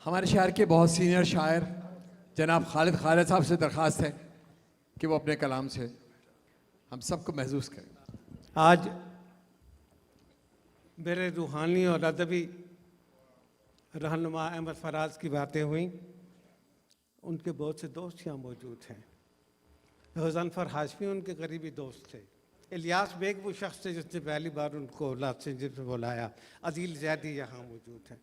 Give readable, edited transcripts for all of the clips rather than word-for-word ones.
हमारे शहर के बहुत सीनियर शायर जनाब खालिद खालिद साहब से दरख्वास्त है कि वो अपने कलाम से हम सबको महसूस करें। आज मेरे रूहानी और अदबी रहनुमा अहमद फराज की बातें हुई। उनके बहुत से दोस्त यहाँ मौजूद हैं। ग़ज़नफ़र हाशमी उनके करीबी दोस्त थे। इलियास बेग वो शख्स थे जिसने पहली बार उनको औलाद से जिसमें बुलाया। अजील ज़ैदी यहाँ मौजूद हैं।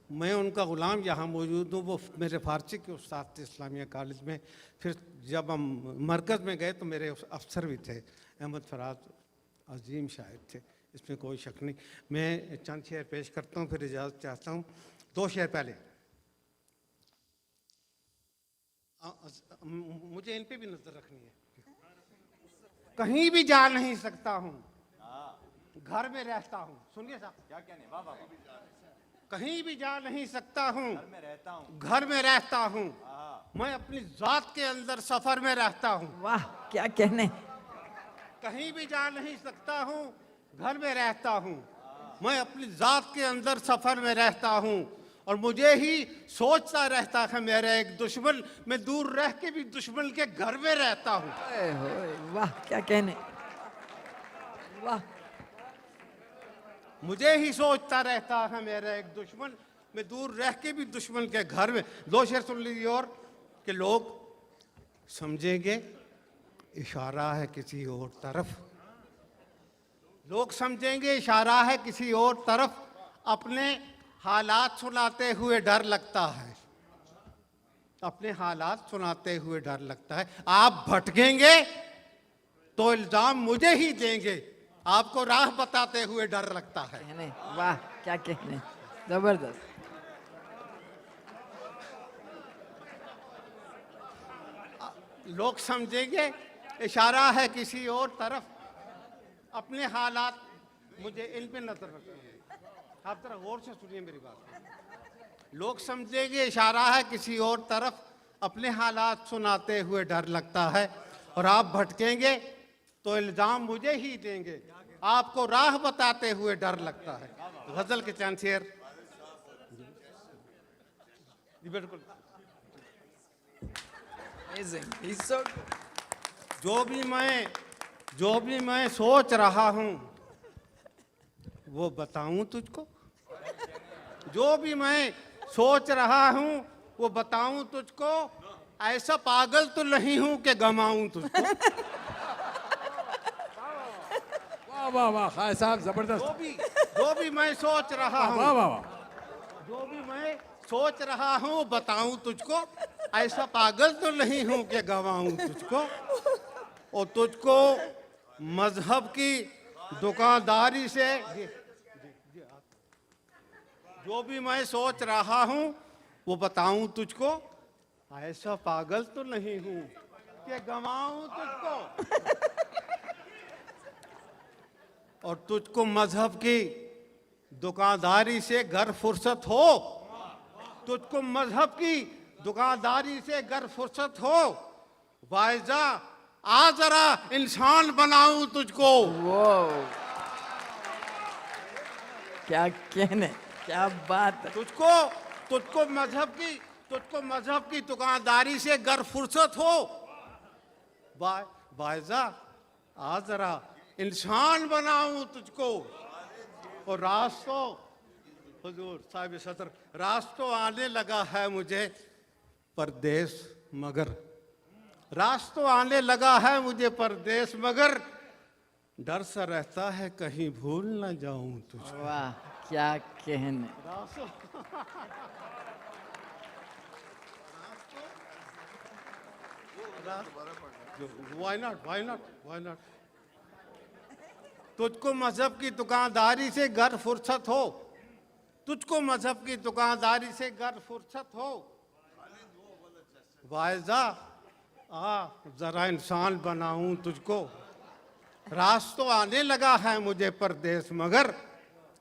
मैं उनका ग़ुलाम यहाँ मौजूद हूँ। वो मेरे फ़ारसी के उस्ताद थे इस्लामिया कॉलेज में। फिर जब हम मरकज़ में गए तो मेरे अफसर भी थे। अहमद फराज अजीम शायर थे, इसमें कोई शक नहीं। मैं चंद शेर पेश करता हूँ, फिर इजाज़त चाहता हूँ। 2 शेर पहले मुझे इन पे भी नजर रखनी है। कहीं भी जा नहीं सकता हूँ, घर में रहता हूँ। सुनिए साहब क्या कहने, वाह वाह। कहीं भी जा नहीं सकता हूँ, घर में रहता हूँ। मैं अपनी जात के अंदर सफर में रहता हूँ। वाह क्या कहने। कहीं भी जा नहीं सकता हूँ, घर में रहता हूँ। मैं अपनी जात के अंदर सफर में रहता हूँ। और मुझे ही सोचता रहता है मेरा एक दुश्मन, मैं दूर रह के भी दुश्मन के घर में रहता हूँ। वाह क्या कहने, वाह। मुझे ही सोचता रहता है मेरा एक दुश्मन, मैं दूर रह के भी दुश्मन के घर में। 2 शेर सुन लीजिए और कि लोग समझेंगे इशारा है किसी और तरफ। लोग समझेंगे इशारा है किसी और तरफ। अपने हालात सुनाते हुए डर लगता है। अपने हालात सुनाते हुए डर लगता है। आप भटकेंगे तो इल्जाम मुझे ही देंगे। आपको राह बताते हुए डर लगता है। कहने, वाह क्या कहने, जबरदस्त। लोग समझेंगे इशारा है किसी और तरफ। अपने हालात मुझे इन पे नजर रखनी है। आप जरा गौर से सुनिए मेरी बात। लोग समझेंगे इशारा है किसी और तरफ। अपने हालात सुनाते हुए डर लगता है। और आप भटकेंगे तो इल्जाम मुझे ही देंगे। आपको राह बताते हुए डर लगता है। गजल के चंद शेर। जी बिल्कुल। जो भी मैं सोच रहा हूँ वो बताऊं तुझको। जो भी मैं सोच रहा हूँ वो बताऊं तुझको। ऐसा पागल तो नहीं हूं कि गमाऊं तुझको। वाह वाह वाह खालिद साहब जबरदस्त। जो भी मैं सोच रहा हूँ, वाह वाह वाह। जो भी मैं सोच रहा हूँ बताऊं तुझको। ऐसा पागल तो नहीं हूं कि गवाऊं तुझको। और तुझको मजहब की दुकानदारी से, जो भी मैं सोच रहा हूँ वो बताऊं तुझको। ऐसा पागल तो नहीं हूं कि गवाऊं तुझको। और तुझको मजहब की दुकानदारी से घर फुर्सत हो। तुझको मजहब की दुकानदारी से घर फुर्सत हो। वाइजा आ जरा इंसान बनाऊं तुझको। वो क्या कहने, क्या बात है। तुझको मजहब की दुकानदारी से घर फुर्सत हो। वाइजा आ जरा इंसान बनाऊं तुझको। और रास्तों हुजूर साहिब सदर, रास्तों आने लगा है मुझे परदेश मगर। रास्तों आने लगा है मुझे परदेश मगर। डर सा रहता है कहीं भूल न जाऊं तुझको। वाह क्या कहने। Why not? तुझको मजहब की दुकानदारी से घर फुर्सत हो। तुझको मजहब की दुकानदारी से घर फुर्सत हो। वाइजा आ जरा इंसान बनाऊं तुझको। रास्तों आने लगा है मुझे परदेश मगर।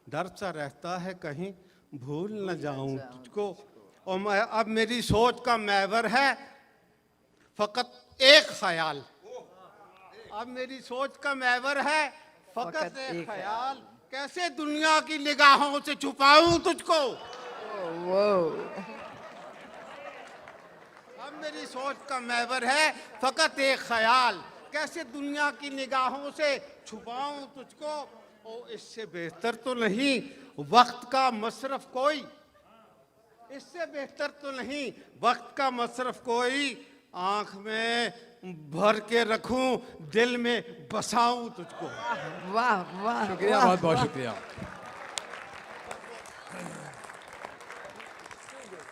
डर सा रहता है कहीं भूल न जाऊं तुझको। और मैं अब मेरी सोच का महवर है फकत एक ख्याल। अब मेरी सोच का महवर है फकत एक ख्याल। कैसे दुनिया की निगाहों से छुपाऊं तुझको। वो सब मेरी सोच का महवर है, फकत एक ख्याल, कैसे दुनिया की निगाहों से छुपाऊं तुझको। ओ इससे बेहतर तो नहीं वक्त का मसरफ कोई, इससे बेहतर तो नहीं वक्त का मसरफ कोई, आंख में भर के रखूं दिल में बसाऊं तुझको। वाह वाह शुक्रिया, वाह, बहुत बहुत वाह। शुक्रिया।